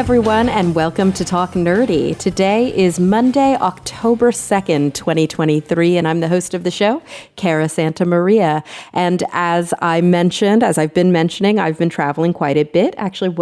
everyone, and welcome to Talk Nerdy. Today is Monday, October 2nd, 2023, and I'm the host of the show, Cara Santa Maria. And as I've been mentioning, I've been traveling quite a bit. Actually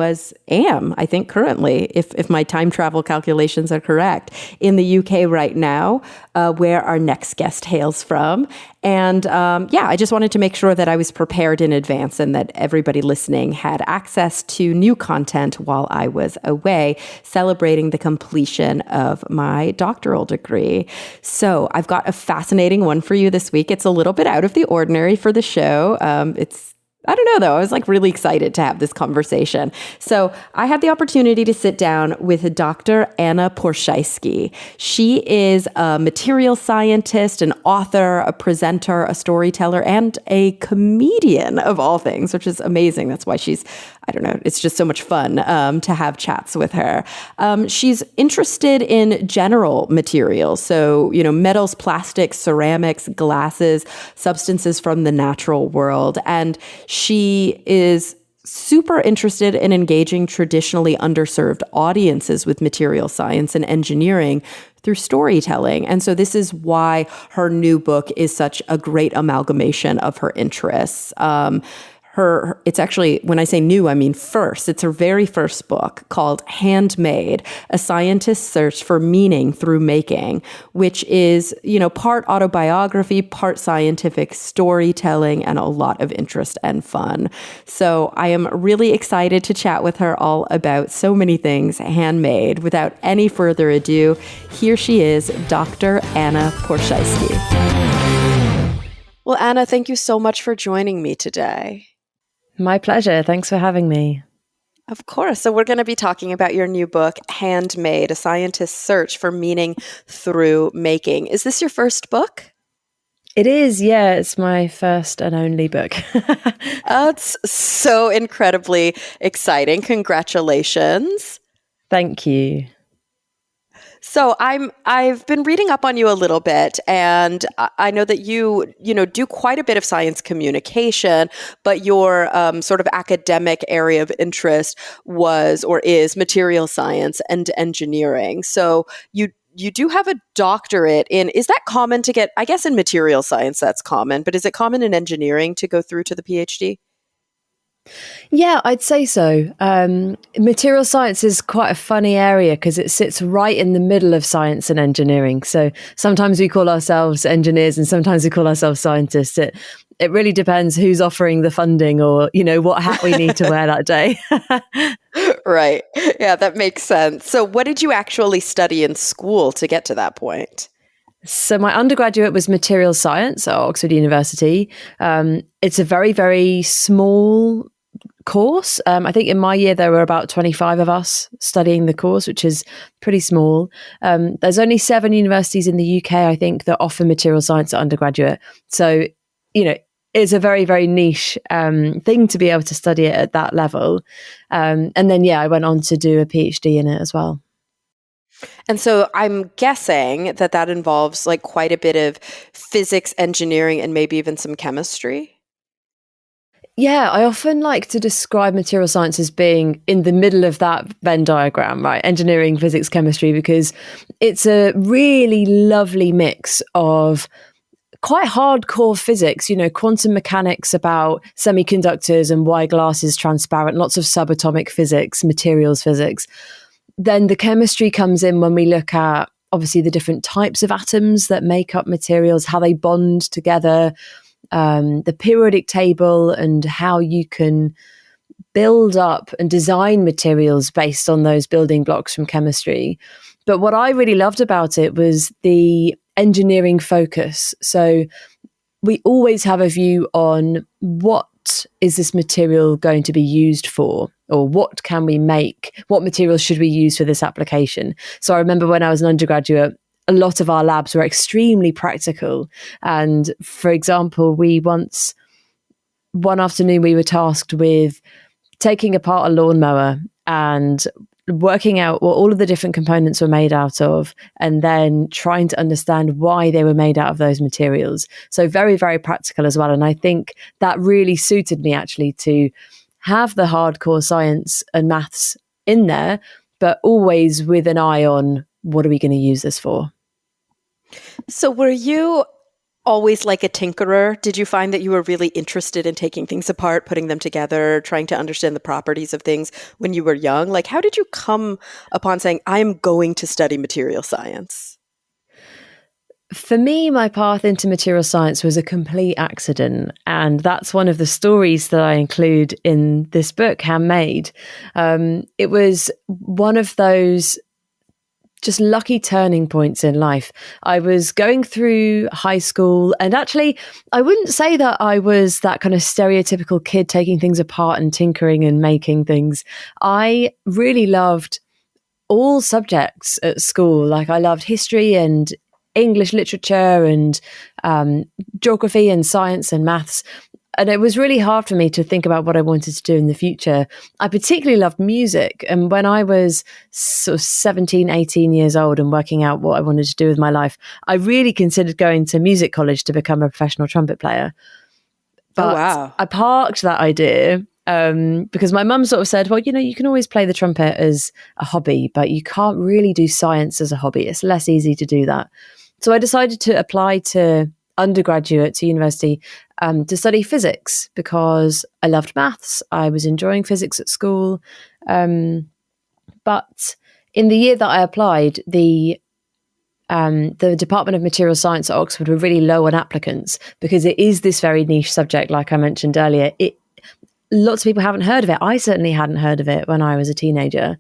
am, I think currently, if my time travel calculations are correct, in the UK right now, where our next guest hails from. And I just wanted to make sure that I was prepared in advance and that everybody listening had access to new content while I was away celebrating the completion of my doctoral degree. So I've got a fascinating one for you this week. It's a little bit out of the ordinary for the show. I don't know, though. I was really excited to have this conversation. So I had the opportunity to sit down with Dr. Anna Ploszajski. She is a material scientist, an author, a presenter, a storyteller, and a comedian of all things, which is amazing. That's why it's just so much fun to have chats with her. She's interested in general materials. So, metals, plastics, ceramics, glasses, substances from the natural world. And she is super interested in engaging traditionally underserved audiences with material science and engineering through storytelling. And so this is why her new book is such a great amalgamation of her interests. It's actually, when I say new, I mean first. It's her very first book called Handmade, A Scientist's Search for Meaning Through Making, which is, part autobiography, part scientific storytelling, and a lot of interest and fun. So I am really excited to chat with her all about so many things handmade. Without any further ado, here she is, Dr. Anna Ploszajski. Well, Anna, thank you so much for joining me today. My pleasure. Thanks for having me. Of course. So we're going to be talking about your new book, Handmade, A Scientist's Search for Meaning Through Making. Is this your first book? It is, yeah. It's my first and only book. That's so incredibly exciting. Congratulations. Thank you. So I've been reading up on you a little bit, and I know that you do quite a bit of science communication, but your sort of academic area of interest was or is material science and engineering. So you do have a doctorate is that common to get? I guess in material science that's common, but is it common in engineering to go through to the PhD? Yeah, I'd say so. Material science is quite a funny area because it sits right in the middle of science and engineering. So sometimes we call ourselves engineers and sometimes we call ourselves scientists. It really depends who's offering the funding or, what hat we need to wear that day. Right. Yeah, that makes sense. So what did you actually study in school to get to that point? So my undergraduate was material science at Oxford University. It's a very, very small course. I think in my year, there were about 25 of us studying the course, which is pretty small. There's only 7 universities in the UK, I think, that offer material science at undergraduate. So, it's a very, very niche thing to be able to study it at that level. And then, I went on to do a PhD in it as well. And so I'm guessing that involves quite a bit of physics, engineering, and maybe even some chemistry. Yeah, I often like to describe material science as being in the middle of that Venn diagram, right? Engineering, physics, chemistry, because it's a really lovely mix of quite hardcore physics, quantum mechanics about semiconductors and why glass is transparent, lots of subatomic physics, materials physics. Then the chemistry comes in when we look at, obviously, the different types of atoms that make up materials, how they bond together, the periodic table, and how you can build up and design materials based on those building blocks from chemistry. But what I really loved about it was the engineering focus. So we always have a view on what is this material going to be used for, or what can we make? What materials should we use for this application? So I remember when I was an undergraduate, a lot of our labs were extremely practical. And for example, one afternoon we were tasked with taking apart a lawnmower and working out what all of the different components were made out of, and then trying to understand why they were made out of those materials. So very, very practical as well. And I think that really suited me, actually, to have the hardcore science and maths in there, but always with an eye on what are we going to use this for. So were you always like a tinkerer? Did you find that you were really interested in taking things apart, putting them together, trying to understand the properties of things when you were young? Like, how did you come upon saying, I'm going to study material science? For me, my path into material science was a complete accident. And that's one of the stories that I include in this book, Handmade. It was one of those just lucky turning points in life. I was going through high school, and actually, I wouldn't say that I was that kind of stereotypical kid taking things apart and tinkering and making things. I really loved all subjects at school. Like, I loved history and English literature and geography and science and maths. And it was really hard for me to think about what I wanted to do in the future. I particularly loved music. And when I was sort of 17, 18 years old and working out what I wanted to do with my life, I really considered going to music college to become a professional trumpet player. But wow. I parked that idea because my mum sort of said, well, you know, you can always play the trumpet as a hobby, but you can't really do science as a hobby. It's less easy to do that. So I decided to apply to undergraduate to university to study physics because I loved maths. I was enjoying physics at school. But in the year that I applied, the Department of Material Science at Oxford were really low on applicants because it is this very niche subject, like I mentioned earlier. Lots of people haven't heard of it. I certainly hadn't heard of it when I was a teenager.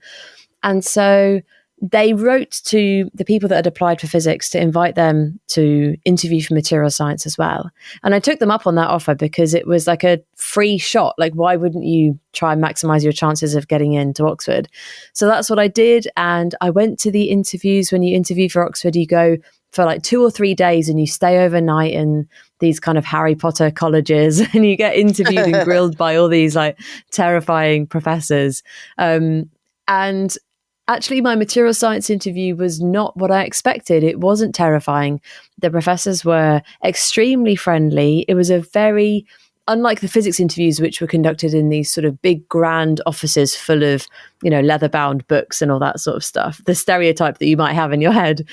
And so they wrote to the people that had applied for physics to invite them to interview for material science as well. And I took them up on that offer because it was like a free shot. Like, why wouldn't you try and maximize your chances of getting into Oxford? So that's what I did. And I went to the interviews. When you interview for Oxford, you go for like 2 or 3 days and you stay overnight in these kind of Harry Potter colleges and you get interviewed and grilled by all these like terrifying professors. And actually, my material science interview was not what I expected. It wasn't terrifying. The professors were extremely friendly. It was a very, unlike the physics interviews, which were conducted in these sort of big, grand offices full of, you know, leather-bound books and all that sort of stuff, the stereotype that you might have in your head.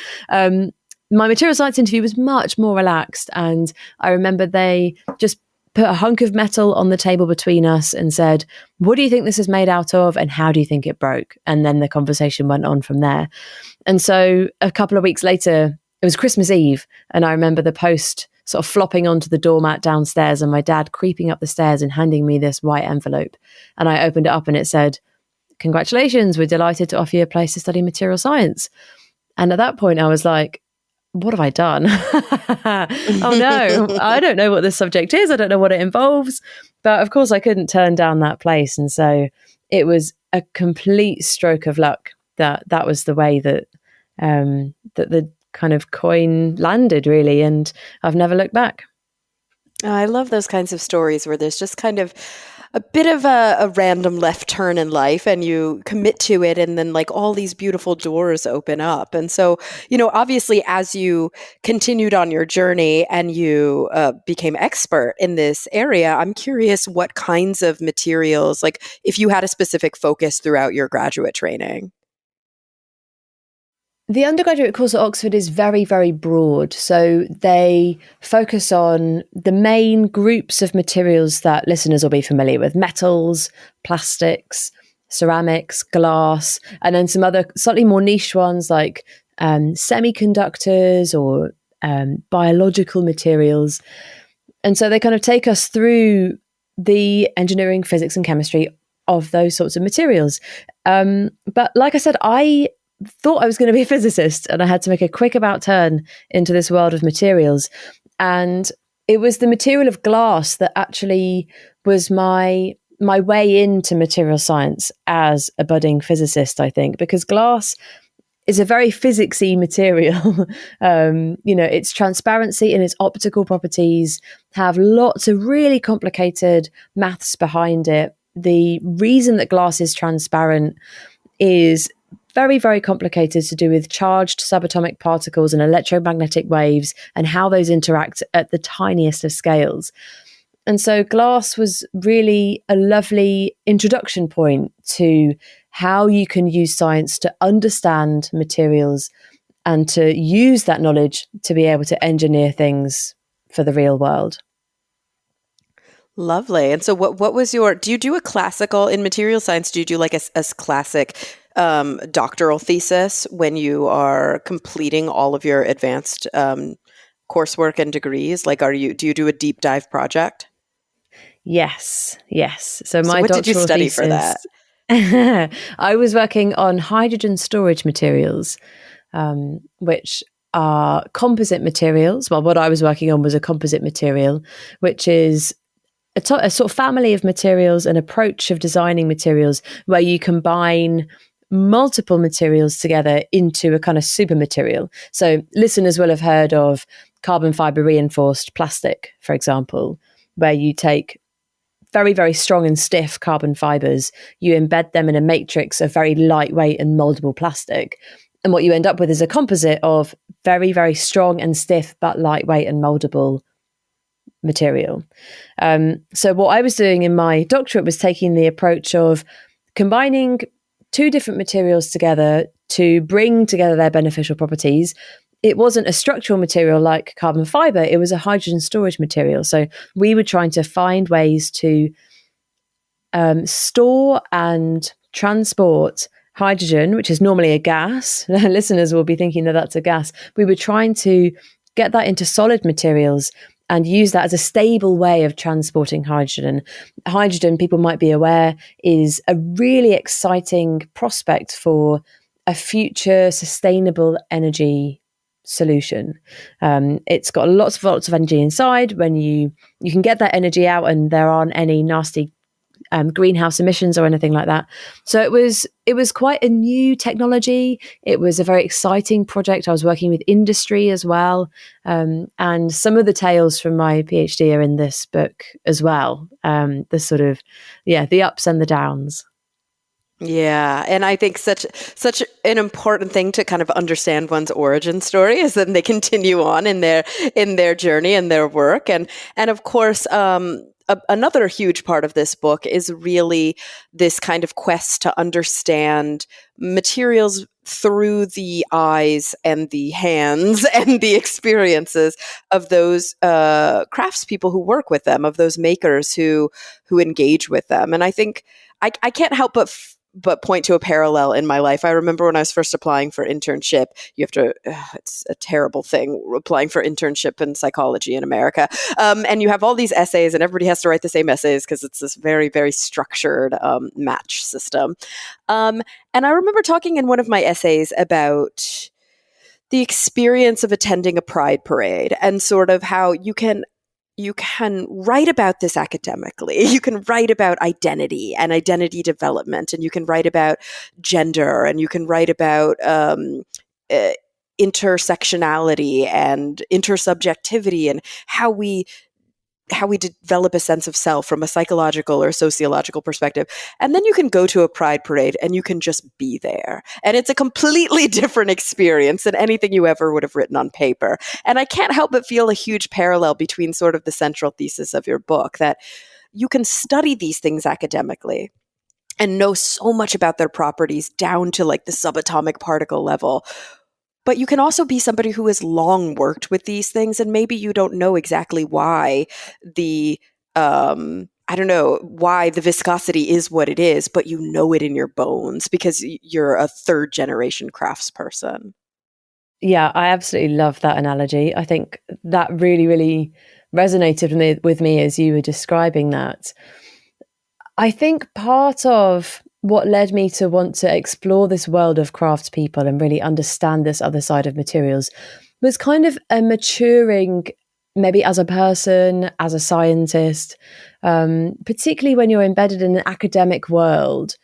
My material science interview was much more relaxed. And I remember they just put a hunk of metal on the table between us and said, what do you think this is made out of? And how do you think it broke? And then the conversation went on from there. And so a couple of weeks later, it was Christmas Eve. And I remember the post sort of flopping onto the doormat downstairs and my dad creeping up the stairs and handing me this white envelope. And I opened it up and it said, congratulations, we're delighted to offer you a place to study material science. And at that point, I was like, what have I done? Oh no, I don't know what this subject is. I don't know what it involves. But of course I couldn't turn down that place. And so it was a complete stroke of luck that was the way that that the kind of coin landed, really. And I've never looked back. I love those kinds of stories where there's just kind of a bit of a random left turn in life and you commit to it and then like all these beautiful doors open up. And so, you know, obviously as you continued on your journey and you became expert in this area, I'm curious what kinds of materials, like if you had a specific focus throughout your graduate training. The undergraduate course at Oxford is very, very broad. So they focus on the main groups of materials that listeners will be familiar with: metals, plastics, ceramics, glass, and then some other slightly more niche ones like semiconductors or biological materials. And so they kind of take us through the engineering, physics, and chemistry of those sorts of materials. But like I said, I thought I was going to be a physicist and I had to make a quick about turn into this world of materials. And it was the material of glass that actually was my way into material science as a budding physicist, I think, because glass is a very physicsy material. You know, its transparency and its optical properties have lots of really complicated maths behind it. The reason that glass is transparent is very, very complicated, to do with charged subatomic particles and electromagnetic waves and how those interact at the tiniest of scales. And so glass was really a lovely introduction point to how you can use science to understand materials and to use that knowledge to be able to engineer things for the real world. Lovely. And so what was do you do a classical in material science? Do you do like a classic doctoral thesis when you are completing all of your advanced coursework and degrees? Like, do you do a deep dive project? Yes. So So my what did you doctoral study thesis, for that? I was working on hydrogen storage materials, which are composite materials. Well, what I was working on was a composite material, which is a sort of family of materials, an approach of designing materials where you combine multiple materials together into a kind of super material. So listeners will have heard of carbon fiber reinforced plastic, for example, where you take very, very strong and stiff carbon fibers, you embed them in a matrix of very lightweight and moldable plastic. And what you end up with is a composite of very, very strong and stiff, but lightweight and moldable material. So what I was doing in my doctorate was taking the approach of combining two different materials together to bring together their beneficial properties. It wasn't a structural material like carbon fiber, it was a hydrogen storage material. So we were trying to find ways to store and transport hydrogen, which is normally a gas. Listeners will be thinking that that's a gas. We were trying to get that into solid materials and use that as a stable way of transporting hydrogen. Hydrogen, people might be aware, is a really exciting prospect for a future sustainable energy solution. It's got lots of energy inside. When you can get that energy out and there aren't any nasty greenhouse emissions or anything like that. So it was quite a new technology. It was a very exciting project. I was working with industry as well. And some of the tales from my PhD are in this book as well. The sort of, the ups and the downs. Yeah, and I think such an important thing to kind of understand one's origin story is then they continue on in their journey and their work, and of course, another huge part of this book is really this kind of quest to understand materials through the eyes and the hands and the experiences of those craftspeople who work with them, of those makers who engage with them, and I think I can't help but point to a parallel in my life. I remember when I was first applying for internship, it's a terrible thing, applying for internship in psychology in America. And you have all these essays and everybody has to write the same essays because it's this very, very structured match system. And I remember talking in one of my essays about the experience of attending a pride parade and sort of how you can write about this academically. You can write about identity and identity development, and you can write about gender, and you can write about intersectionality and intersubjectivity, and how we develop a sense of self from a psychological or sociological perspective. And then you can go to a pride parade and you can just be there. And it's a completely different experience than anything you ever would have written on paper. And I can't help but feel a huge parallel between sort of the central thesis of your book, that you can study these things academically and know so much about their properties down to like the subatomic particle level. But you can also be somebody who has long worked with these things, and maybe you don't know exactly why why the viscosity is what it is, but you know it in your bones because you're a third generation craftsperson. Yeah, I absolutely love that analogy. I think that really, really resonated with me as you were describing that. I think part of what led me to want to explore this world of craftspeople and really understand this other side of materials was kind of a maturing, maybe as a person, as a scientist, particularly when you're embedded in an academic world.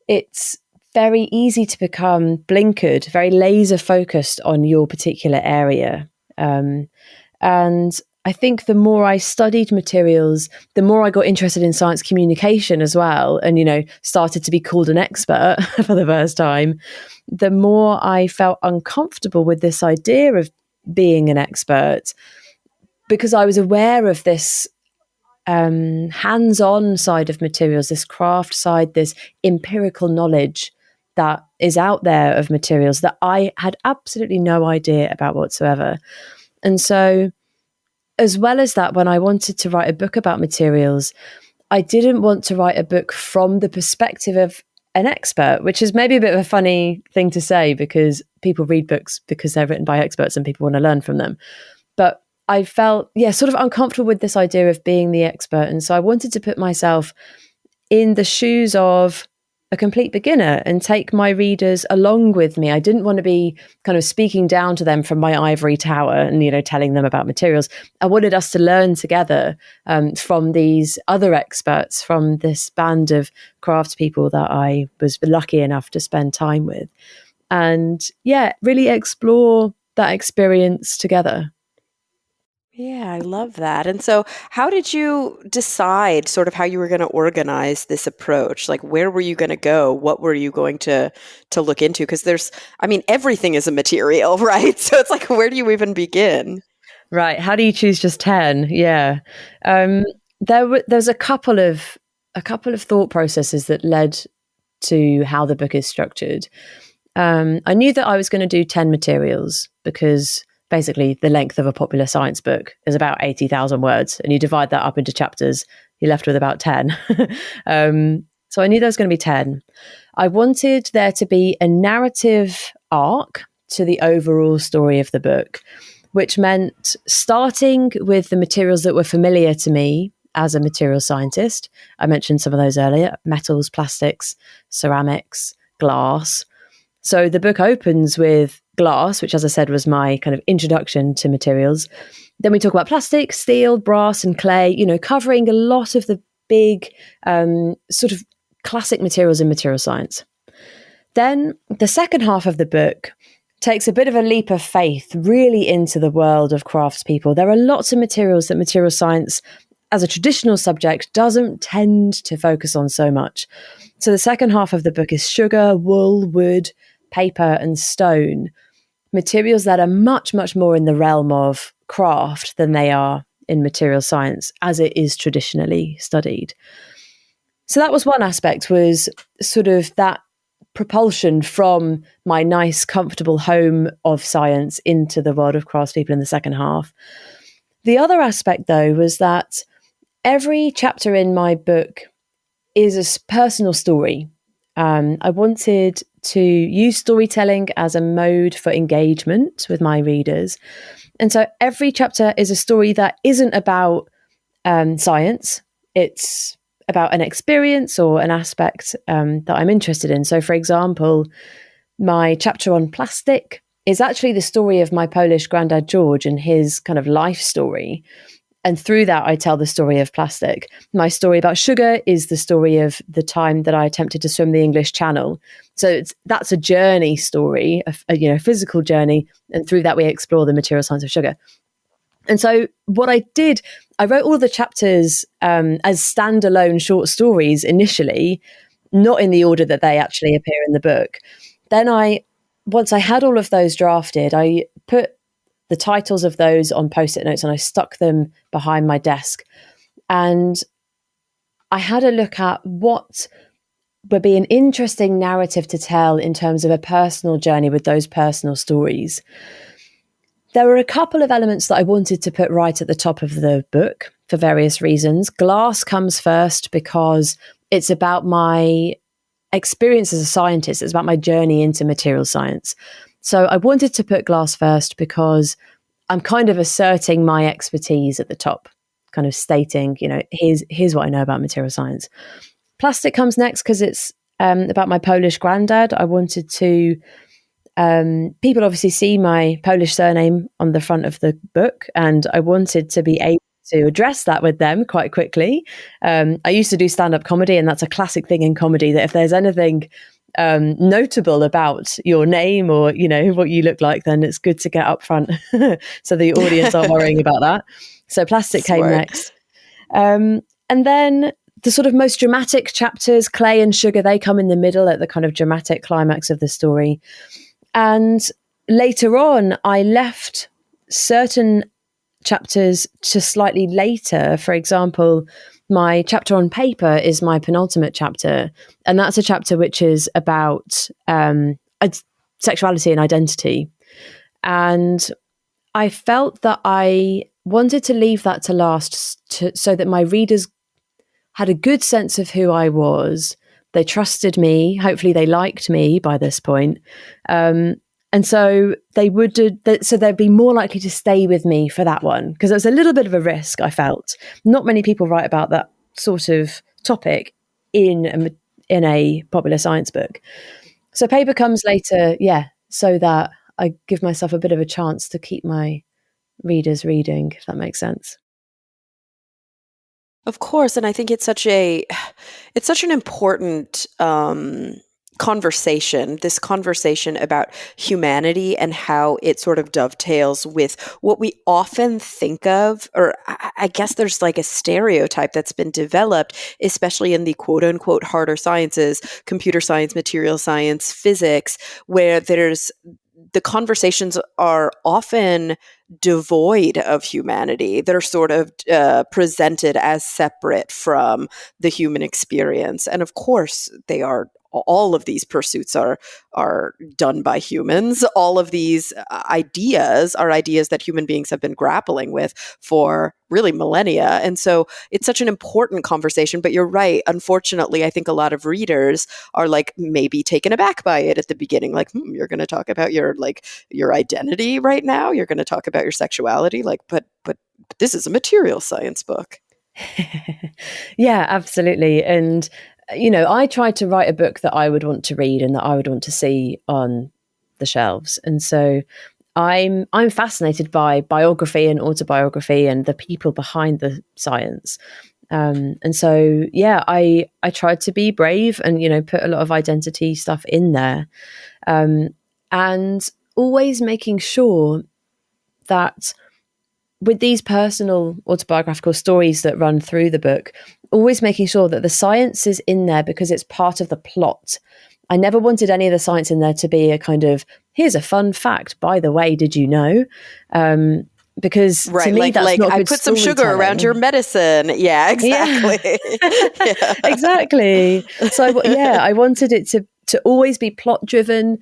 It's very easy to become blinkered, very laser focused on your particular area. And I think the more I studied materials, the more I got interested in science communication as well, and, started to be called an expert for the first time, the more I felt uncomfortable with this idea of being an expert, because I was aware of this hands-on side of materials, this craft side, this empirical knowledge that is out there of materials that I had absolutely no idea about whatsoever. And so, as well as that, when I wanted to write a book about materials, I didn't want to write a book from the perspective of an expert, which is maybe a bit of a funny thing to say because people read books because they're written by experts and people want to learn from them. But I felt, sort of uncomfortable with this idea of being the expert. And so I wanted to put myself in the shoes of a complete beginner and take my readers along with me. I didn't want to be kind of speaking down to them from my ivory tower and, telling them about materials. I wanted us to learn together from these other experts, from this band of craftspeople that I was lucky enough to spend time with. And really explore that experience together. Yeah, I love that. And so how did you decide sort of how you were going to organize this approach? Like, where were you going to go? What were you going to look into? Because everything is a material, right? So it's like, where do you even begin? Right. How do you choose just 10? Yeah. There's a couple of thought processes that led to how the book is structured. I knew that I was going to do 10 materials because basically the length of a popular science book is about 80,000 words, and you divide that up into chapters, you're left with about 10. So I knew there was going to be 10. I wanted there to be a narrative arc to the overall story of the book, which meant starting with the materials that were familiar to me as a material scientist. I mentioned some of those earlier: metals, plastics, ceramics, glass. So the book opens with glass, which, as I said, was my kind of introduction to materials. Then we talk about plastic, steel, brass, and clay, covering a lot of the big sort of classic materials in material science. Then the second half of the book takes a bit of a leap of faith really into the world of craftspeople. There are lots of materials that material science, as a traditional subject, doesn't tend to focus on so much. So the second half of the book is sugar, wool, wood, paper, and stone, materials that are much, much more in the realm of craft than they are in material science, as it is traditionally studied. So that was one aspect, was sort of that propulsion from my nice, comfortable home of science into the world of craftspeople in the second half. The other aspect, though, was that every chapter in my book is a personal story. I wanted to use storytelling as a mode for engagement with my readers. And so every chapter is a story that isn't about science. It's about an experience or an aspect that I'm interested in. So, for example, my chapter on plastic is actually the story of my Polish granddad, George, and his kind of life story. And through that, I tell the story of plastic. My story about sugar is the story of the time that I attempted to swim the English Channel. So that's a journey story, a physical journey. And through that, we explore the material science of sugar. And so what I did, I wrote all the chapters as standalone short stories initially, not in the order that they actually appear in the book. Then once I had all of those drafted, I put the titles of those on Post-it notes and I stuck them behind my desk. And I had a look at what would be an interesting narrative to tell in terms of a personal journey with those personal stories. There were a couple of elements that I wanted to put right at the top of the book for various reasons. Glass comes first because it's about my experience as a scientist. It's about my journey into material science. So I wanted to put glass first because I'm kind of asserting my expertise at the top, kind of stating, here's what I know about material science. Plastic comes next because it's about my Polish granddad. I wanted to, people obviously see my Polish surname on the front of the book, and I wanted to be able to address that with them quite quickly. I used to do stand-up comedy, and that's a classic thing in comedy, that if there's anything notable about your name or what you look like, then it's good to get up front so the audience aren't worrying about that. So plastic came next, and then the sort of most dramatic chapters, clay and sugar, they come in the middle at the kind of dramatic climax of the story. And later on, I left certain chapters to slightly later. For example, my chapter on paper is my penultimate chapter, and that's a chapter which is about sexuality and identity. And I felt that I wanted to leave that to last so that my readers had a good sense of who I was. They trusted me. Hopefully they liked me by this point. And so they would so they'd be more likely to stay with me for that one, because it was a little bit of a risk, I felt. Not many people write about that sort of topic in a popular science book. So paper comes later, so that I give myself a bit of a chance to keep my readers reading, if that makes sense. Of course, and I think it's such an important conversation, this conversation about humanity and how it sort of dovetails with what we often think of, or I guess there's like a stereotype that's been developed, especially in the quote unquote harder sciences, computer science, material science, physics, where the conversations are often devoid of humanity. They're sort of presented as separate from the human experience. And of course, they are. All of these pursuits are done by humans. All of these ideas are ideas that human beings have been grappling with for really millennia. And so it's such an important conversation. But you're right. Unfortunately, I think a lot of readers are like maybe taken aback by it at the beginning. Like, you're going to talk about your identity right now. You're going to talk about your sexuality. Like, but this is a material science book. Yeah, absolutely. And I tried to write a book that I would want to read and that I would want to see on the shelves. And so I'm fascinated by biography and autobiography and the people behind the science. And so, I tried to be brave and, put a lot of identity stuff in there. And always making sure that with these personal autobiographical stories that run through the book, always making sure that the science is in there because it's part of the plot. I never wanted any of the science in there to be a kind of, here's a fun fact, by the way, did you know? Because to me, that's not good. I put some sugar around your medicine. Yeah, exactly. Yeah. Exactly. So I wanted it to always be plot driven.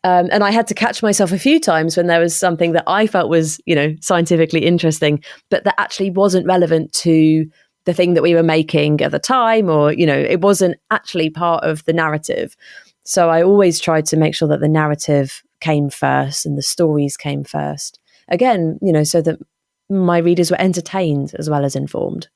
And I had to catch myself a few times when there was something that I felt was, scientifically interesting, but that actually wasn't relevant to the thing that we were making at the time, or, it wasn't actually part of the narrative. So I always tried to make sure that the narrative came first and the stories came first. Again, so that my readers were entertained as well as informed.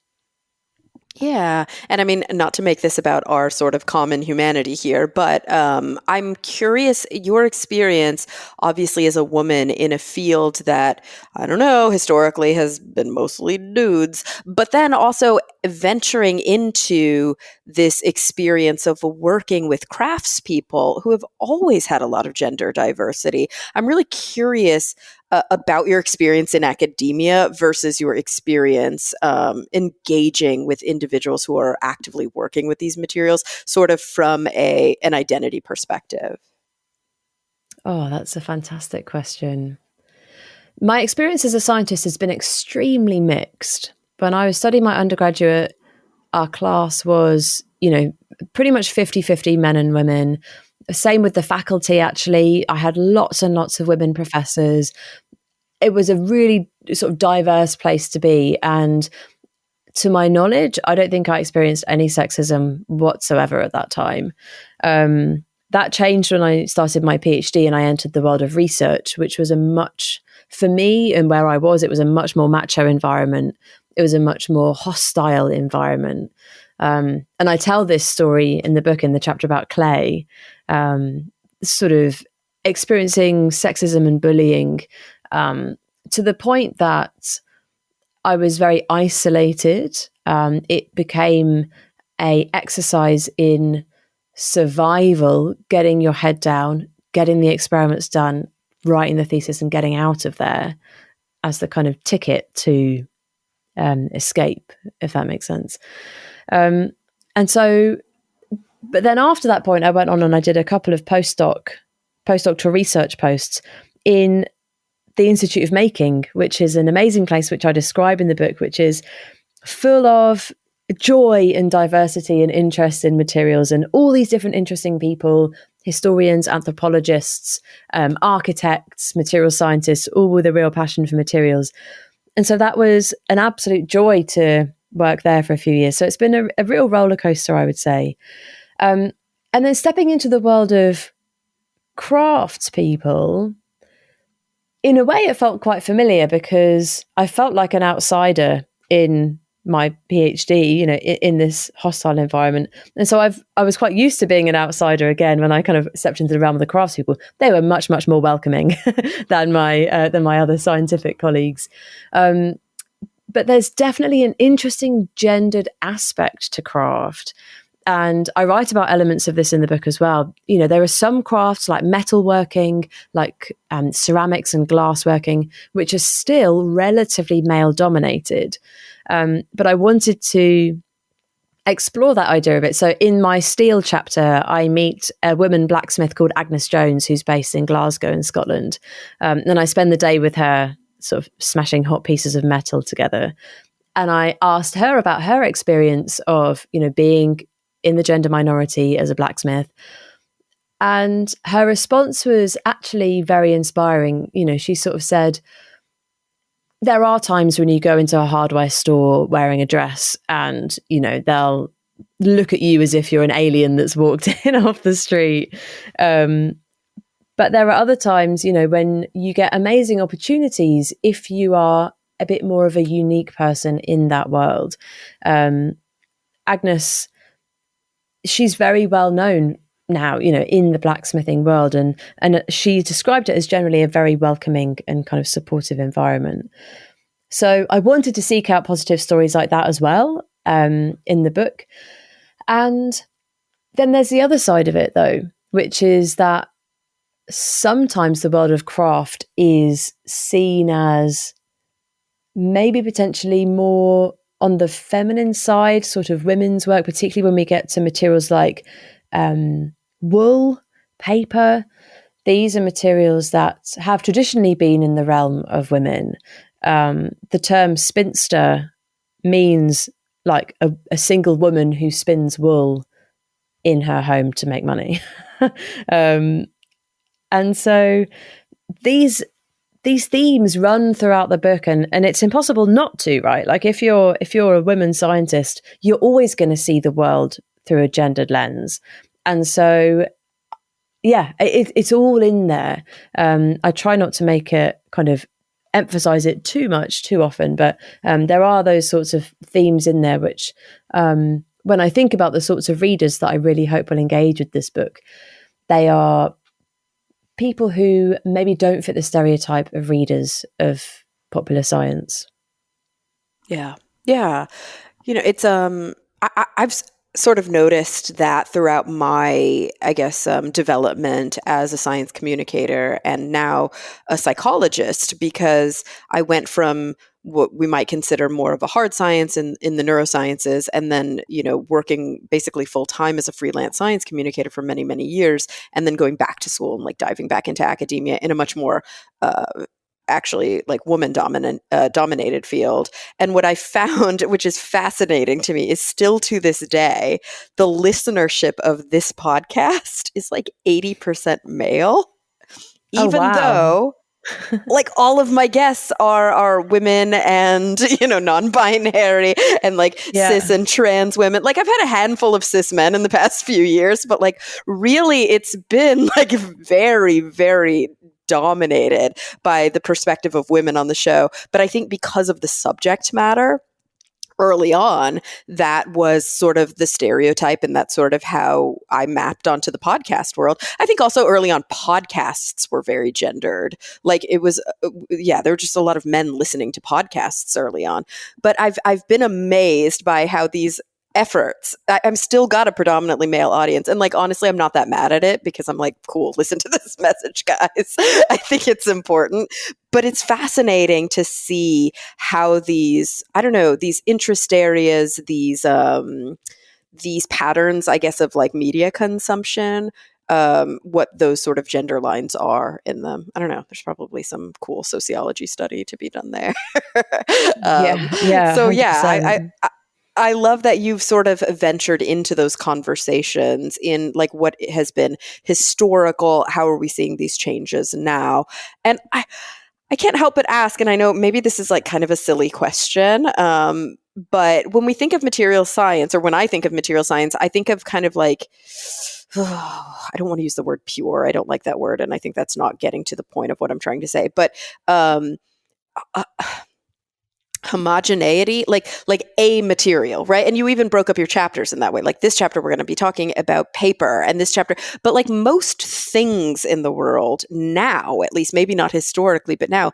Yeah. And I mean, not to make this about our sort of common humanity here, but I'm curious, your experience, obviously, as a woman in a field that, I don't know, historically has been mostly dudes, but then also venturing into this experience of working with craftspeople who have always had a lot of gender diversity. I'm really curious about your experience in academia versus your experience engaging with individuals who are actively working with these materials, sort of from an identity perspective. Oh, that's a fantastic question. My experience as a scientist has been extremely mixed. When I was studying my undergraduate, our class was, pretty much 50-50 men and women. Same with the faculty, actually. I had lots and lots of women professors. It was a really sort of diverse place to be. And to my knowledge, I don't think I experienced any sexism whatsoever at that time. That changed when I started my PhD and I entered the world of research, which was for me and where I was, it was a much more macho environment. It was a much more hostile environment. And I tell this story in the book, in the chapter about clay, sort of experiencing sexism and bullying to the point that I was very isolated. It became an exercise in survival, getting your head down, getting the experiments done, writing the thesis and getting out of there as the kind of ticket to escape, if that makes sense. And so, but then after that point, I went on and I did a couple of postdoctoral research posts in the Institute of Making, which is an amazing place, which I describe in the book, which is full of joy and diversity and interest in materials and all these different interesting people, historians, anthropologists, architects, material scientists, all with a real passion for materials. And so that was an absolute joy to work there for a few years. So it's been a real roller coaster, I would say. And then stepping into the world of craftspeople, in a way, it felt quite familiar because I felt like an outsider in my PhD, you know, in this hostile environment. And so I was quite used to being an outsider again when I kind of stepped into the realm of the craftspeople. They were much, much more welcoming than my other scientific colleagues. But there's definitely an interesting gendered aspect to craft. And I write about elements of this in the book as well. You know, there are some crafts like metalworking, like ceramics and glassworking, which are still relatively male dominated. But I wanted to explore that idea of it. So in my steel chapter, I meet a woman blacksmith called Agnes Jones, who's based in Glasgow in Scotland. And I spend the day with her, sort of smashing hot pieces of metal together. And I asked her about her experience of, you know, being in the gender minority as a blacksmith. And her response was actually very inspiring. You know, she sort of said, there are times when you go into a hardware store wearing a dress and, you know, they'll look at you as if you're an alien that's walked in off the street. But there are other times, you know, when you get amazing opportunities if you are a bit more of a unique person in that world. Agnes, she's very well known now, you know, in the blacksmithing world, and she described it as generally a very welcoming and kind of supportive environment. So I wanted to seek out positive stories like that as well in the book. And then there's the other side of it, though, which is that sometimes the world of craft is seen as maybe potentially more on the feminine side, sort of women's work, particularly when we get to materials like wool, paper. These are materials that have traditionally been in the realm of women. The term spinster means like a single woman who spins wool in her home to make money. And so these themes run throughout the book, and it's impossible not to, right? Like if you're a women scientist, you're always going to see the world through a gendered lens. And so, yeah, it's all in there. I try not to make it kind of emphasize it too much too often, but there are those sorts of themes in there which, when I think about the sorts of readers that I really hope will engage with this book, they are people who maybe don't fit the stereotype of readers of popular science. Yeah. Yeah. You know, it's, I've sort of noticed that throughout my, I guess, development as a science communicator and now a psychologist, because I went from what we might consider more of a hard science in the neurosciences, and then, you know, working basically full time as a freelance science communicator for many, many years, and then going back to school and like diving back into academia in a much more actually like woman dominated field. And what I found, which is fascinating to me, is still to this day, the listenership of this podcast is like 80% male, even though like all of my guests are women and, you know, non-binary and like cis and trans women. Like I've had a handful of cis men in the past few years, but like really it's been like very, very dominated by the perspective of women on the show. But I think because of the subject matter, early on, that was sort of the stereotype, and that's sort of how I mapped onto the podcast world. I think also early on, podcasts were very gendered. Like it was, there were just a lot of men listening to podcasts early on. But I've been amazed by how these efforts, I'm still got a predominantly male audience. And like, honestly, I'm not that mad at it because I'm like, cool, listen to this message, guys. I think it's important. But it's fascinating to see how these, I don't know, these interest areas, these patterns, I guess, of like media consumption what those sort of gender lines are in them. I don't know. There's probably some cool sociology study to be done there. Yeah, So yeah, 100%. I love that you've sort of ventured into those conversations in like what has been historical. How are we seeing these changes now? And I can't help but ask, and I know maybe this is like kind of a silly question, but when we think of material science, or when I think of material science, I think of kind of like, I don't want to use the word pure. I don't like that word. And I think that's not getting to the point of what I'm trying to say. But um, uh, homogeneity, like a material, right? And you even broke up your chapters in that way. Like this chapter, we're going to be talking about paper, and this chapter, but like most things in the world now, at least maybe not historically, but now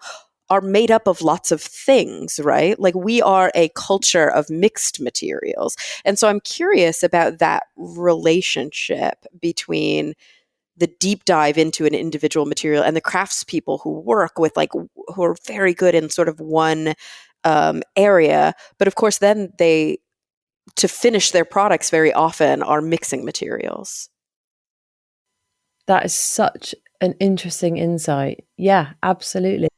are made up of lots of things, right? Like we are a culture of mixed materials. And so I'm curious about that relationship between the deep dive into an individual material and the craftspeople who work with like who are very good in sort of one area, but of course then they, to finish their products, very often are mixing materials. That is such an interesting insight. Yeah, absolutely.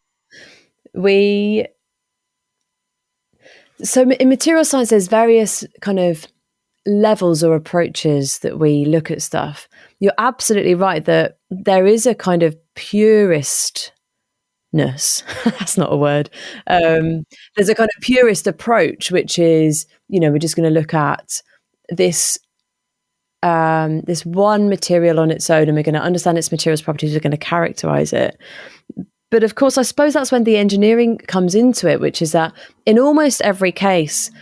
We So in material science, there's various kind of levels or approaches that we look at stuff. You're absolutely right that there is a kind of puristness. That's not a word. There's a kind of purist approach, which is, we're just going to look at this this one material on its own, and we're going to understand its materials properties. We're going to characterize it. But of course, I suppose that's when the engineering comes into it, which is that in almost every case,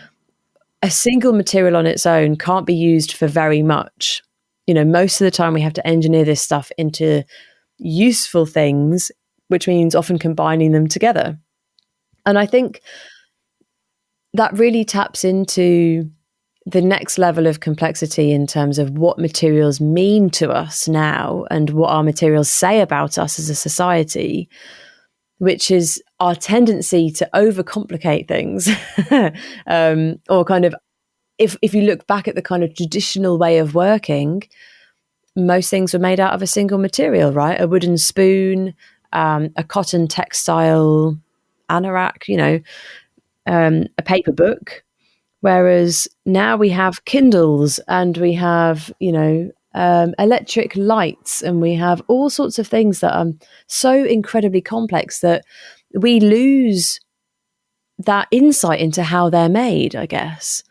a single material on its own can't be used for very much. Most of the time we have to engineer this stuff into useful things, which means often combining them together. And I think that really taps into the next level of complexity in terms of what materials mean to us now and what our materials say about us as a society, which is our tendency to overcomplicate things. Or kind of, if you look back at the kind of traditional way of working, most things were made out of a single material, right? A wooden spoon, a cotton textile anorak, a paper book. Whereas now we have Kindles and we have, electric lights, and we have all sorts of things that are so incredibly complex that we lose that insight into how they're made, I guess.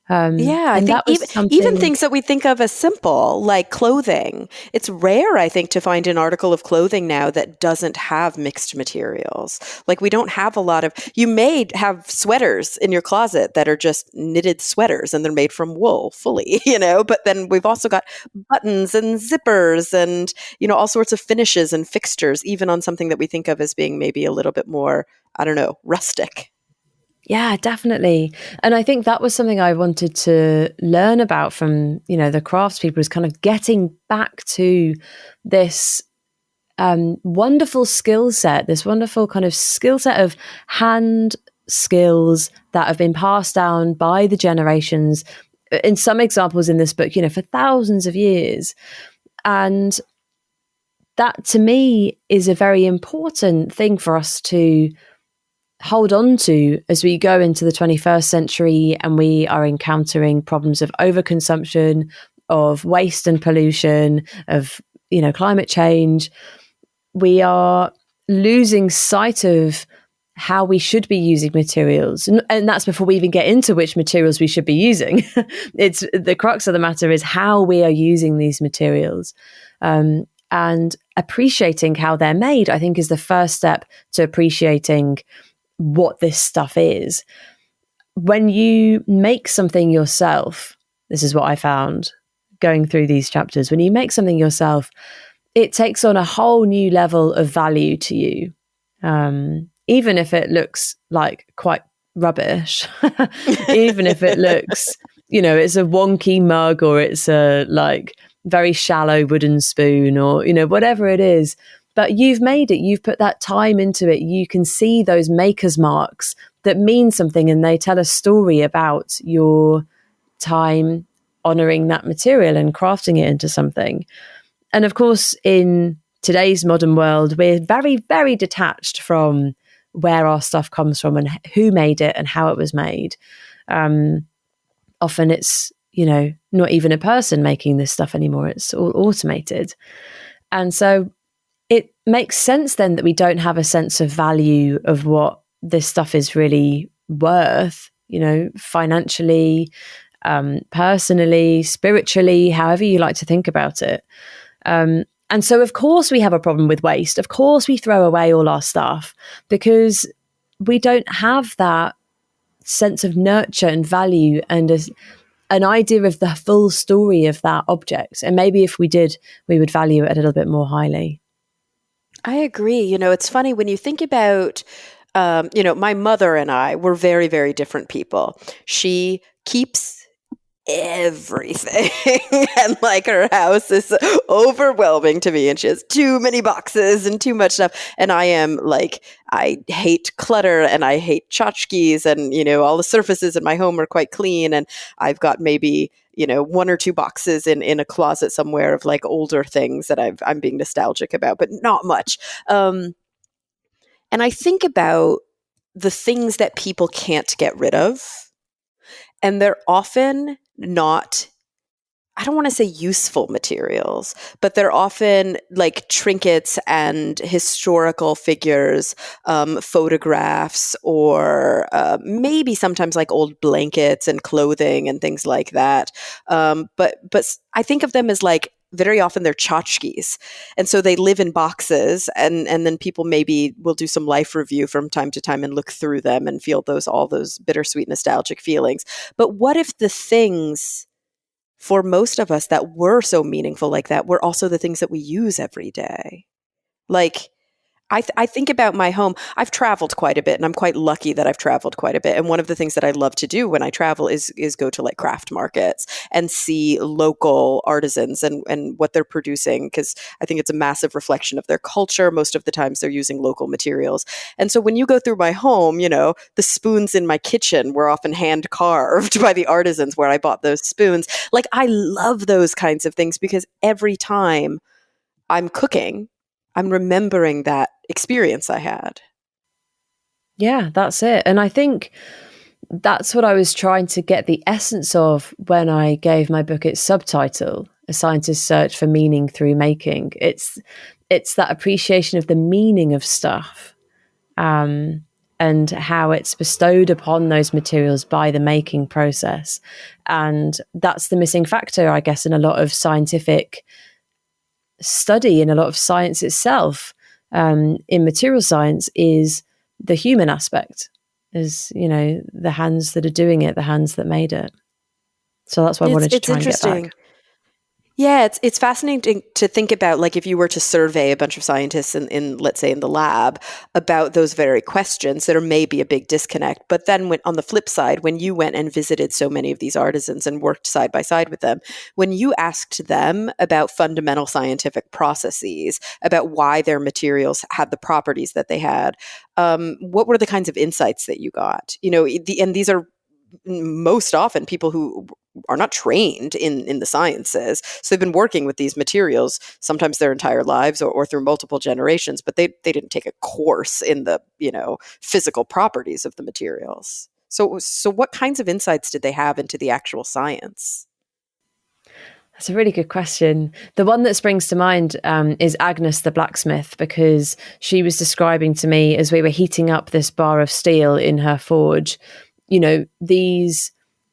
Yeah, I And think that was even something. things that we think of as simple, like clothing. It's rare, I think, to find an article of clothing now that doesn't have mixed materials. Like we don't have a lot of, you may have sweaters in your closet that are just knitted sweaters and they're made from wool fully, but then we've also got buttons and zippers and, all sorts of finishes and fixtures, even on something that we think of as being maybe a little bit more, I don't know, rustic. Yeah, definitely. And I think that was something I wanted to learn about from, the craftspeople, is kind of getting back to this wonderful skill set, this wonderful kind of skill set of hand skills that have been passed down by the generations, in some examples in this book, for thousands of years. And that to me is a very important thing for us to hold on to as we go into the 21st century and we are encountering problems of overconsumption, of waste and pollution, of climate change. We are losing sight of how we should be using materials, and that's before we even get into which materials we should be using. It's the crux of the matter is how we are using these materials, and appreciating how they're made, I think, is the first step to appreciating what this stuff is. When you make something yourself, this is what I found going through these chapters, when you make something yourself, it takes on a whole new level of value to you. Even if it looks like quite rubbish, even if it looks, it's a wonky mug, or it's a like very shallow wooden spoon, or, whatever it is. But you've made it, you've put that time into it. You can see those maker's marks that mean something, and they tell a story about your time honoring that material and crafting it into something. And of course, in today's modern world, we're very, very detached from where our stuff comes from and who made it and how it was made. Often it's, not even a person making this stuff anymore. It's all automated. And so it makes sense then that we don't have a sense of value of what this stuff is really worth, financially, personally, spiritually, however you like to think about it. And so, of course, we have a problem with waste. Of course, we throw away all our stuff because we don't have that sense of nurture and value and an idea of the full story of that object. And maybe if we did, we would value it a little bit more highly. I agree. It's funny when you think about, my mother and I were very, very different people. She keeps everything and like her house is overwhelming to me and she has too many boxes and too much stuff, and I am like, I hate clutter and I hate tchotchkes, and all the surfaces in my home are quite clean, and I've got maybe one or two boxes in a closet somewhere of like older things that I'm being nostalgic about, but not much. And I think about the things that people can't get rid of, and they're often not, I don't want to say useful materials, but they're often like trinkets and historical figures, photographs, or maybe sometimes like old blankets and clothing and things like that. But I think of them as like, very often they're tchotchkes. And so they live in boxes, and then people maybe will do some life review from time to time and look through them and feel all those bittersweet nostalgic feelings. But what if the things for most of us that were so meaningful like that were also the things that we use every day? Like, I think about my home. I've traveled quite a bit, and I'm quite lucky that I've traveled quite a bit. And one of the things that I love to do when I travel is go to like craft markets and see local artisans and what they're producing, because I think it's a massive reflection of their culture. Most of the times they're using local materials. And so when you go through my home, the spoons in my kitchen were often hand carved by the artisans where I bought those spoons. Like, I love those kinds of things because every time I'm cooking, I'm remembering that experience I had. Yeah, that's it. And I think that's what I was trying to get the essence of when I gave my book its subtitle, A Scientist's Search for Meaning Through Making. It's that appreciation of the meaning of stuff, and how it's bestowed upon those materials by the making process. And that's the missing factor, I guess, in a lot of scientific study, in a lot of science itself, in material science, is the human aspect, is the hands that are doing it, the hands that made it. So that's why I wanted to try and get back. Yeah, it's fascinating to think about, like, if you were to survey a bunch of scientists in let's say in the lab about those very questions, there may be a big disconnect. But then on the flip side, when you went and visited so many of these artisans and worked side by side with them, when you asked them about fundamental scientific processes, about why their materials had the properties that they had, what were the kinds of insights that you got? And these are most often people who are not trained in the sciences. So they've been working with these materials sometimes their entire lives or through multiple generations, but they didn't take a course in the, physical properties of the materials. So what kinds of insights did they have into the actual science? That's a really good question. The one that springs to mind is Agnes the blacksmith, because she was describing to me as we were heating up this bar of steel in her forge, these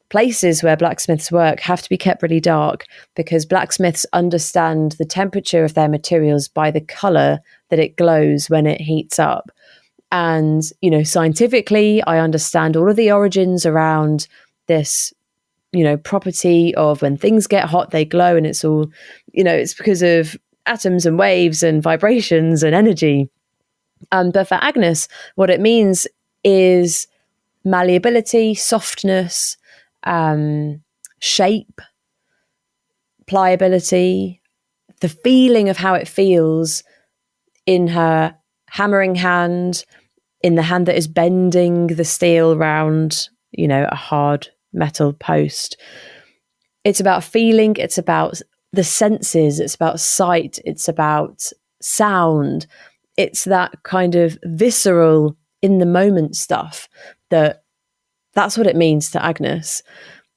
places where blacksmiths work have to be kept really dark because blacksmiths understand the temperature of their materials by the color that it glows when it heats up. And, scientifically, I understand all of the origins around this, property of when things get hot, they glow, and it's all, it's because of atoms and waves and vibrations and energy. But for Agnes, what it means is malleability, softness, shape, pliability, the feeling of how it feels in her hammering hand, in the hand that is bending the steel round, a hard metal post. It's about feeling, it's about the senses, it's about sight, it's about sound, it's that kind of visceral, in the moment stuff that's what it means to Agnes.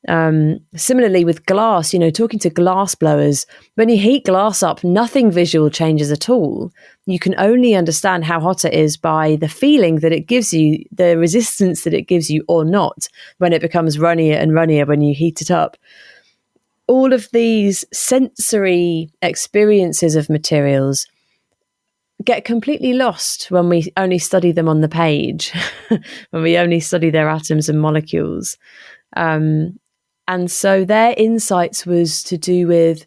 Similarly with glass, talking to glass blowers, when you heat glass up, nothing visual changes at all. You can only understand how hot it is by the feeling that it gives you, the resistance that it gives you or not, when it becomes runnier and runnier when you heat it up. All of these sensory experiences of materials get completely lost when we only study them on the page, when we only study their atoms and molecules. And so their insights was to do with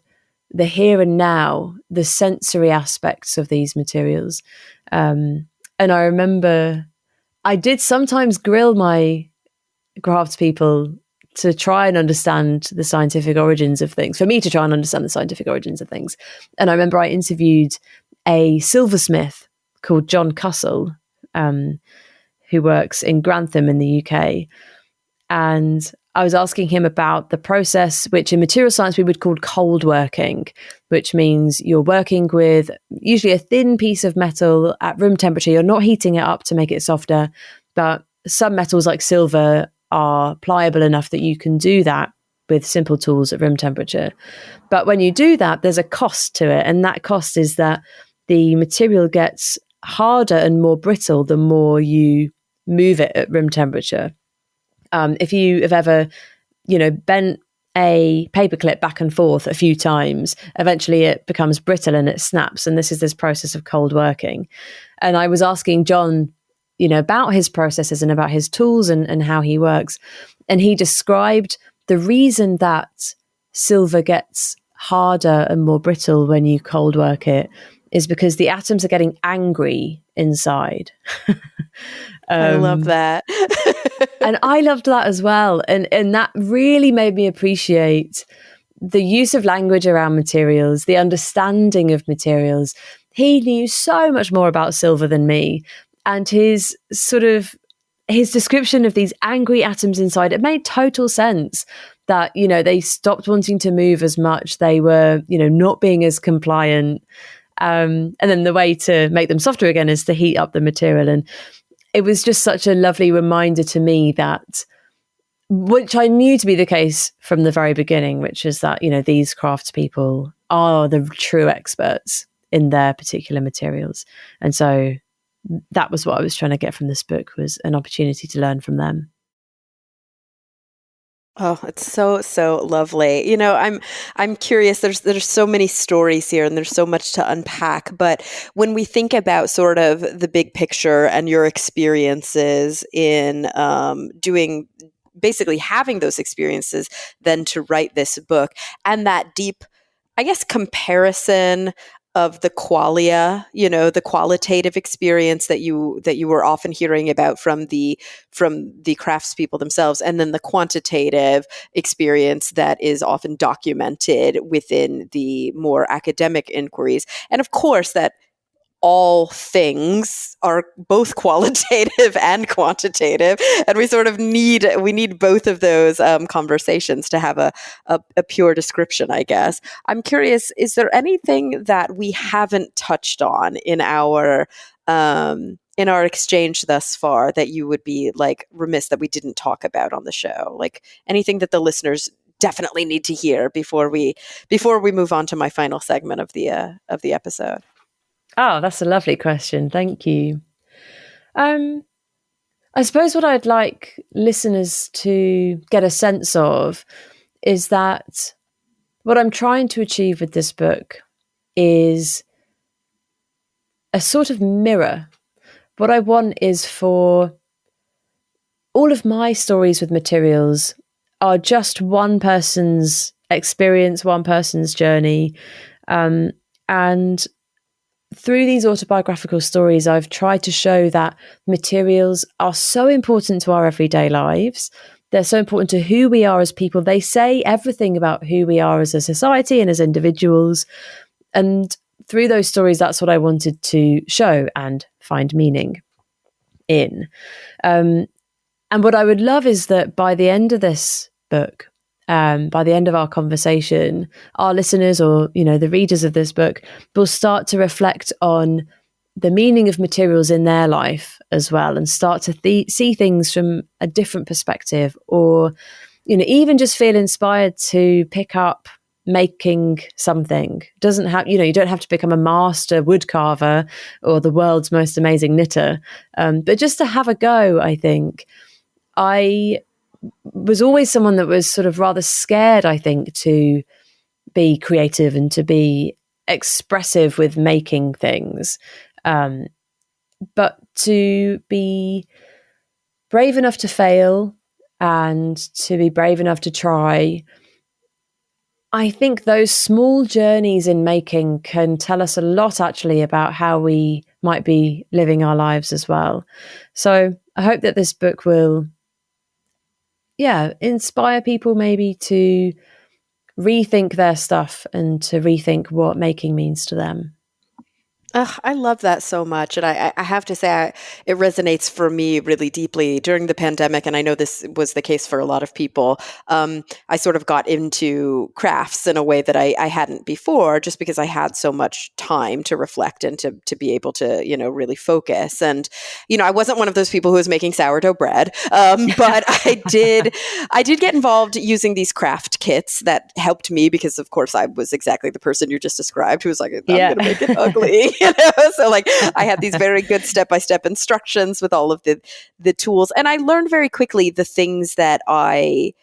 the here and now, the sensory aspects of these materials. And I remember I did sometimes grill my craftspeople to try and understand the scientific origins of things, for me to try and understand the scientific origins of things. And I remember I interviewed a silversmith called John Cussell, who works in Grantham in the UK. And I was asking him about the process, which in material science we would call cold working, which means you're working with usually a thin piece of metal at room temperature. You're not heating it up to make it softer, but some metals like silver are pliable enough that you can do that with simple tools at room temperature. But when you do that, there's a cost to it. And that cost is that the material gets harder and more brittle the more you move it at room temperature. If you have ever, bent a paperclip back and forth a few times, eventually it becomes brittle and it snaps. And this is this process of cold working. And I was asking John, about his processes and about his tools and how he works. And he described the reason that silver gets harder and more brittle when you cold work it is because the atoms are getting angry inside. I love that. And I loved that as well. And that really made me appreciate the use of language around materials, the understanding of materials. He knew so much more about silver than me. And his description of these angry atoms inside, it made total sense that, they stopped wanting to move as much. They were, not being as compliant. And then the way to make them softer again is to heat up the material. And it was just such a lovely reminder to me that, which I knew to be the case from the very beginning, which is that, these craftspeople are the true experts in their particular materials. And so that was what I was trying to get from this book, was an opportunity to learn from them. Oh, it's so lovely. I'm curious. There's so many stories here, and there's so much to unpack. But when we think about sort of the big picture and your experiences in basically having those experiences, then to write this book, and that deep, I guess, comparison of the qualia, the qualitative experience that you were often hearing about from the craftspeople themselves, and then the quantitative experience that is often documented within the more academic inquiries. And of course, that all things are both qualitative and quantitative, and we need both of those conversations to have a pure description, I guess. I'm curious, is there anything that we haven't touched on in our exchange thus far that you would be like remiss that we didn't talk about on the show? Like anything that the listeners definitely need to hear before we move on to my final segment of the episode? Oh, that's a lovely question. Thank you. I suppose what I'd like listeners to get a sense of is that what I'm trying to achieve with this book is a sort of mirror. What I want is for all of my stories with materials are just one person's experience, one person's journey. And through these autobiographical stories, I've tried to show that materials are so important to our everyday lives. They're so important to who we are as people. They say everything about who we are as a society and as individuals. And through those stories, that's what I wanted to show and find meaning in. And what I would love is that by the end of this book, by the end of our conversation, our listeners or, the readers of this book will start to reflect on the meaning of materials in their life as well, and start to see things from a different perspective, or, even just feel inspired to pick up making something. Doesn't have, you don't have to become a master wood carver or the world's most amazing knitter, but just to have a go. I think I was always someone that was sort of rather scared, I think, to be creative and to be expressive with making things. But to be brave enough to fail and to be brave enough to try, I think those small journeys in making can tell us a lot actually about how we might be living our lives as well. So I hope that this book will, inspire people maybe to rethink their stuff and to rethink what making means to them. I love that so much. And I have to say, it resonates for me really deeply during the pandemic. And I know this was the case for a lot of people. I sort of got into crafts in a way that I hadn't before, just because I had so much time to reflect and to be able to, really focus. And, I wasn't one of those people who was making sourdough bread. But I did get involved using these craft kits that helped me because, of course, I was exactly the person you just described who was like, I'm going to make it ugly. So like I had these very good step-by-step instructions with all of the tools. And I learned very quickly the things that I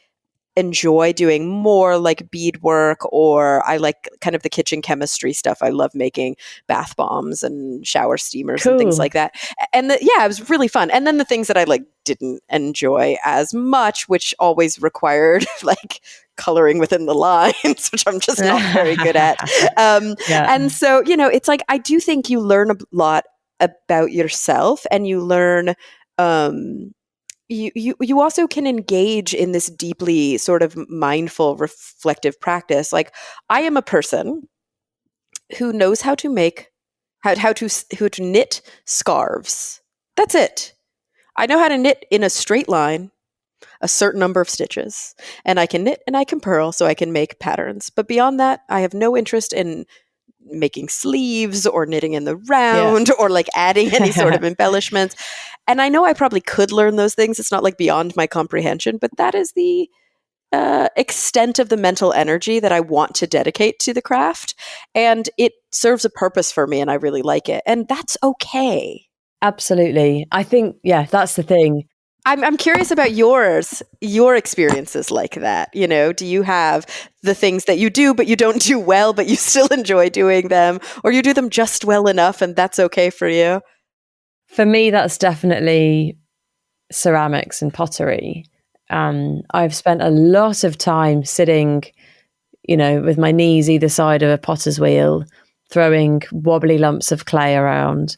enjoy doing more, like beadwork, or I like kind of the kitchen chemistry stuff. I love making bath bombs and shower steamers and things like that. And it was really fun. And then the things that I like didn't enjoy as much, which always required like coloring within the lines, which I'm just not very good at. And so, it's like, I do think you learn a lot about yourself, and you learn, you also can engage in this deeply sort of mindful, reflective practice. Like, I am a person who knows how to make, how to knit scarves. That's it. I know how to knit in a straight line, a certain number of stitches, and I can knit and I can purl, so I can make patterns. But beyond that, I have no interest in making sleeves or knitting in the round or like adding any sort of embellishments. And I know I probably could learn those things. It's not like beyond my comprehension, but that is the extent of the mental energy that I want to dedicate to the craft. And it serves a purpose for me, and I really like it. And that's okay. Absolutely. I think, that's the thing. I'm curious about your experiences like that. Do you have the things that you do, but you don't do well, but you still enjoy doing them, or you do them just well enough and that's okay for you? For me, that's definitely ceramics and pottery. I've spent a lot of time sitting, with my knees either side of a potter's wheel, throwing wobbly lumps of clay around,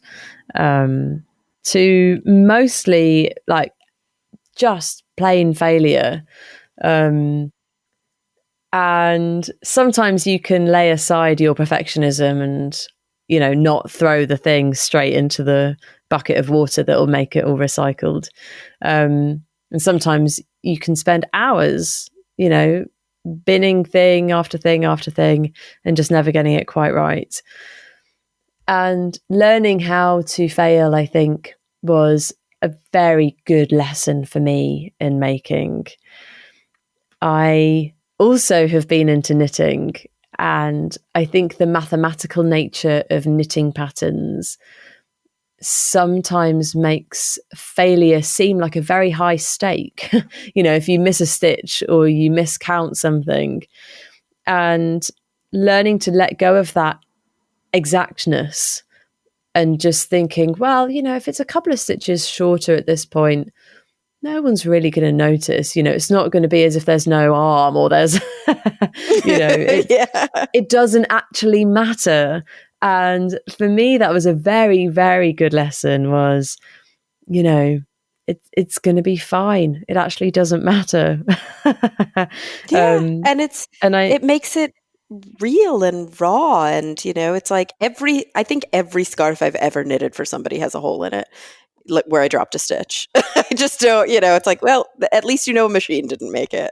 to mostly like just plain failure. And sometimes you can lay aside your perfectionism and, not throw the thing straight into the bucket of water that will make it all recycled. And sometimes you can spend hours, binning thing after thing after thing and just never getting it quite right. And learning how to fail, I think, was a very good lesson for me in making. I also have been into knitting, and I think the mathematical nature of knitting patterns sometimes makes failure seem like a very high stake. If you miss a stitch or you miscount something, and learning to let go of that exactness and just thinking, well, if it's a couple of stitches shorter at this point, no one's really going to notice. It's not going to be as if there's no arm or there's, it doesn't actually matter. And for me, that was a very, very good lesson was, it's going to be fine. It actually doesn't matter. It makes it real and raw. And, it's like I think every scarf I've ever knitted for somebody has a hole in it, like where I dropped a stitch. I just don't, it's like, well, at least a machine didn't make it.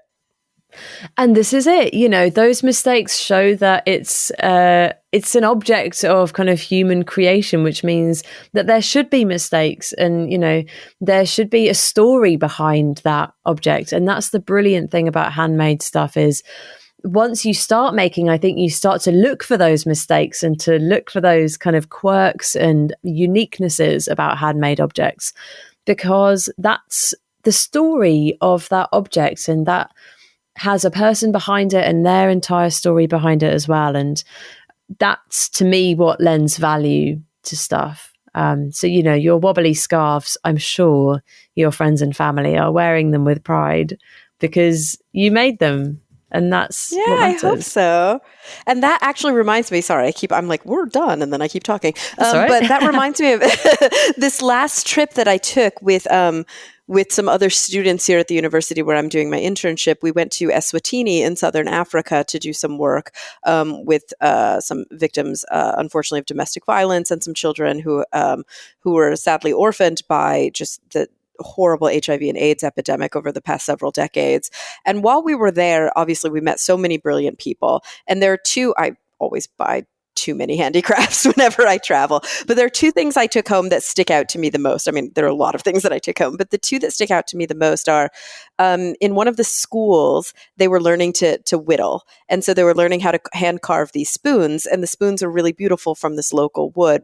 And this is it. Those mistakes show that it's an object of kind of human creation, which means that there should be mistakes, and there should be a story behind that object. And that's the brilliant thing about handmade stuff is, once you start making, I think you start to look for those mistakes and to look for those kind of quirks and uniquenesses about handmade objects, because that's the story of that object, and that has a person behind it and their entire story behind it as well. And that's, to me, what lends value to stuff. So, your wobbly scarves, I'm sure your friends and family are wearing them with pride because you made them. And that's what matters. I hope so. And that actually reminds me, sorry, I'm like, we're done. And then I keep talking. Right. But that reminds me of this last trip that I took with some other students here at the university where I'm doing my internship. We went to Eswatini in Southern Africa to do some work with some victims, unfortunately, of domestic violence, and some children who were sadly orphaned by just the horrible HIV and AIDS epidemic over the past several decades. And while we were there, obviously, we met so many brilliant people. And there are I always buy too many handicrafts whenever I travel. But there are two things I took home that stick out to me the most. I mean, there are a lot of things that I took home, but the two that stick out to me the most are in one of the schools, they were learning to whittle. And so they were learning how to hand carve these spoons. And the spoons are really beautiful from this local wood.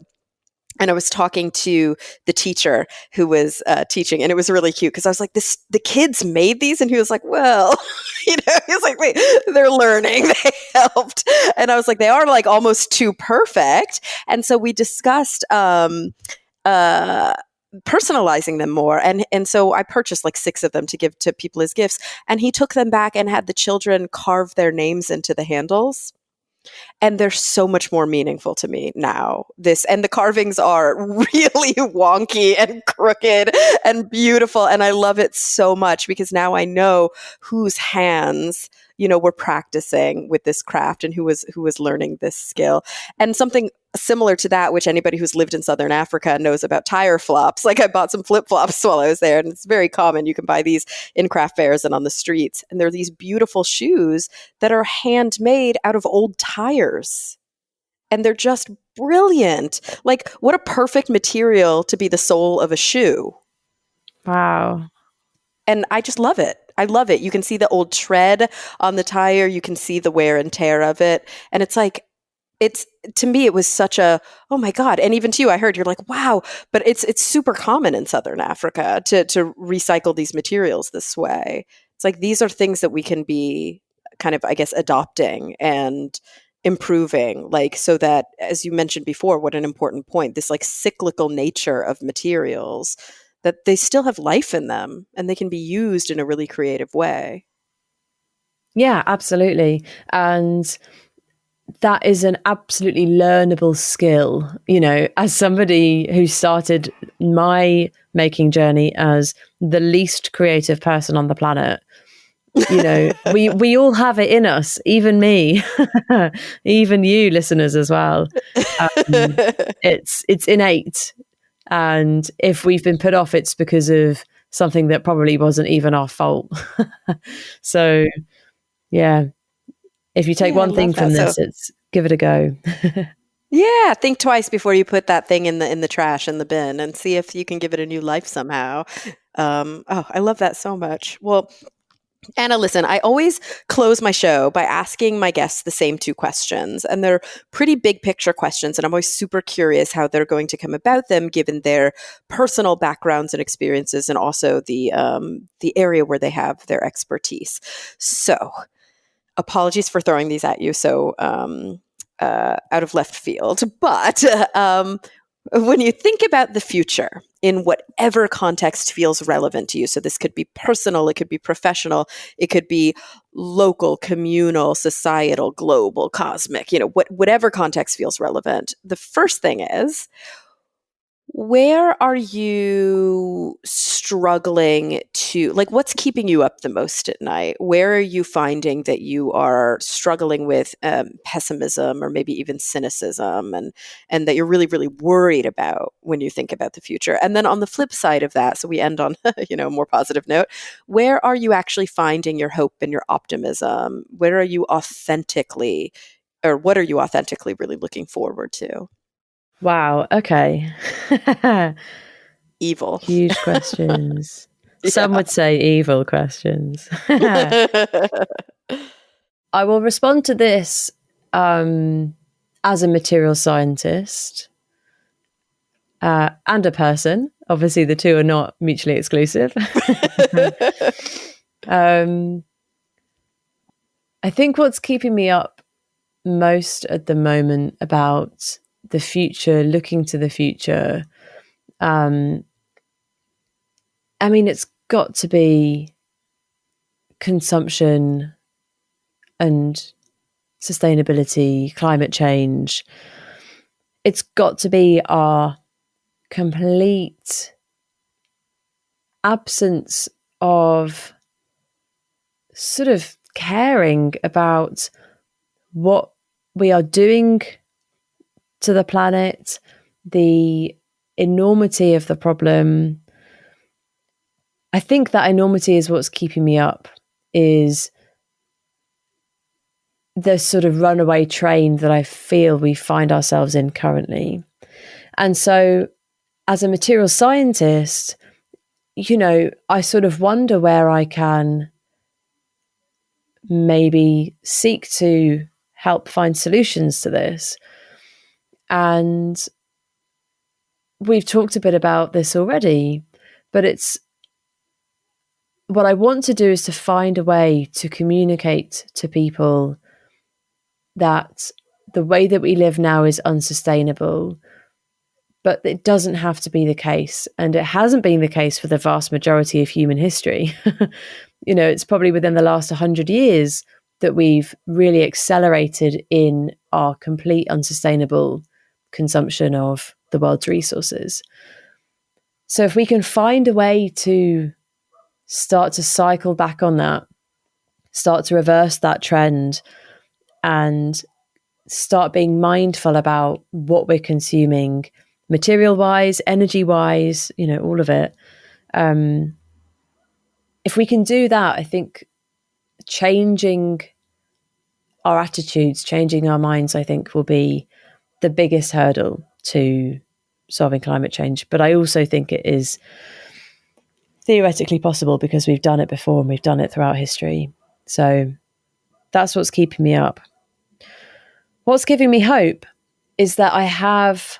And I was talking to the teacher who was teaching, and it was really cute because I was like, the kids made these? And he was like, well, he was like, wait, they're learning. They helped. And I was like, they are like almost too perfect. And so we discussed personalizing them more. And so I purchased like 6 of them to give to people as gifts. And he took them back and had the children carve their names into the handles. And they're so much more meaningful to me now. And the carvings are really wonky and crooked and beautiful. And I love it so much because now I know whose hands, were practicing with this craft and who was learning this skill. And something similar to that, which anybody who's lived in Southern Africa knows about tire flops. Like I bought some flip flops while I was there, and it's very common. You can buy these in craft fairs and on the streets. And they're these beautiful shoes that are handmade out of old tires. And they're just brilliant. Like, what a perfect material to be the sole of a shoe. Wow. And I just love it. I love it. You can see the old tread on the tire. You can see the wear and tear of it. And it's like, to me, it was such a, oh my God. And even to you, I heard you're like, wow, but it's super common in Southern Africa to recycle these materials this way. It's like, these are things that we can be kind of, I guess, adopting and improving, like, so that, as you mentioned before, what an important point, this like cyclical nature of materials, that they still have life in them and they can be used in a really creative way. Yeah, absolutely. And that is an absolutely learnable skill. As somebody who started my making journey as the least creative person on the planet, we all have it in us, even me, even you listeners as well. It's innate. And if we've been put off, it's because of something that probably wasn't even our fault. So, yeah, if you take one thing from this, it's give it a go. Yeah, think twice before you put that thing in the trash, in the bin, and see if you can give it a new life somehow. I love that so much. Well, Anna, listen, I always close my show by asking my guests the same 2 questions, and they're pretty big picture questions, and I'm always super curious how they're going to come about them given their personal backgrounds and experiences, and also the area where they have their expertise. So, apologies for throwing these at you so out of left field, but when you think about the future in whatever context feels relevant to you, so this could be personal, it could be professional, it could be local, communal, societal, global, cosmic, whatever context feels relevant. The first thing is, Where are you struggling to, like, what's keeping you up the most at night? Where are you finding that you are struggling with pessimism or maybe even cynicism, and that you're really, really worried about when you think about the future? And then on the flip side of that, so we end on, a more positive note, where are you actually finding your hope and your optimism? Where are you authentically, or what are you authentically really looking forward to? Wow. Okay. Evil. Huge questions. Some Yeah. would say evil questions. I will respond to this as a material scientist and a person. Obviously, the two are not mutually exclusive. I think what's keeping me up most at the moment about the future, looking to the future, it's got to be consumption and sustainability, climate change. It's got to be our complete absence of sort of caring about what we are doing to the planet, the enormity of the problem. I think that enormity is what's keeping me up, is the sort of runaway train that I feel we find ourselves in currently. And so as a material scientist, I sort of wonder where I can maybe seek to help find solutions to this. And we've talked a bit about this already, but it's what I want to do is to find a way to communicate to people that the way that we live now is unsustainable, but it doesn't have to be the case. And it hasn't been the case for the vast majority of human history. It's probably within the last 100 years that we've really accelerated in our complete unsustainable consumption of the world's resources. So if we can find a way to start to cycle back on that, start to reverse that trend, and start being mindful about what we're consuming, material wise, energy wise, all of it. If we can do that, I think changing our attitudes, changing our minds, I think will be the biggest hurdle to solving climate change. But I also think it is theoretically possible because we've done it before and we've done it throughout history. So that's what's keeping me up. What's giving me hope is that I have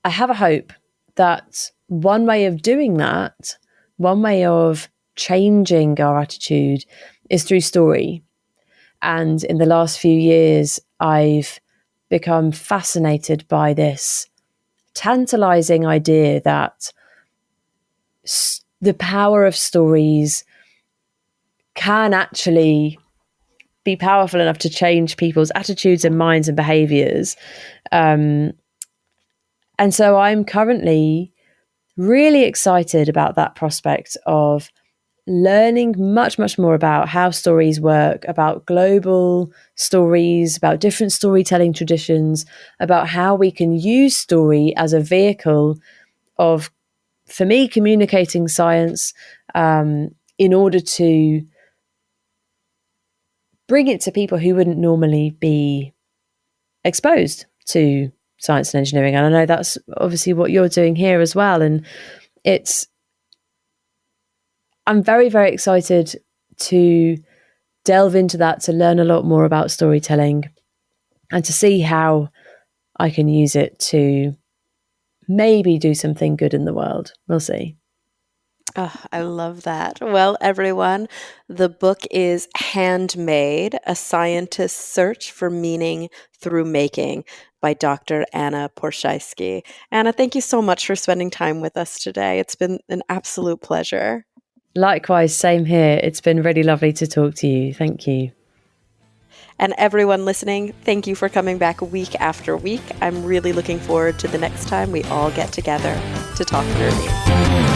a hope that one way of doing that, one way of changing our attitude, is through story. And in the last few years, I've become fascinated by this tantalizing idea that the power of stories can actually be powerful enough to change people's attitudes and minds and behaviors. And so I'm currently really excited about that prospect of learning much, much more about how stories work, about global stories, about different storytelling traditions, about how we can use story as a vehicle of, for me, communicating science in order to bring it to people who wouldn't normally be exposed to science and engineering. And I know that's obviously what you're doing here as well. And I'm very, very excited to delve into that, to learn a lot more about storytelling and to see how I can use it to maybe do something good in the world. We'll see. Oh, I love that. Well, everyone, the book is Handmade, A Scientist's Search for Meaning Through Making by Dr. Anna Ploszajski. Anna, thank you so much for spending time with us today. It's been an absolute pleasure. Likewise, same here. It's been really lovely to talk to you. Thank you. And everyone listening, thank you for coming back week after week. I'm really looking forward to the next time we all get together to talk nerdy.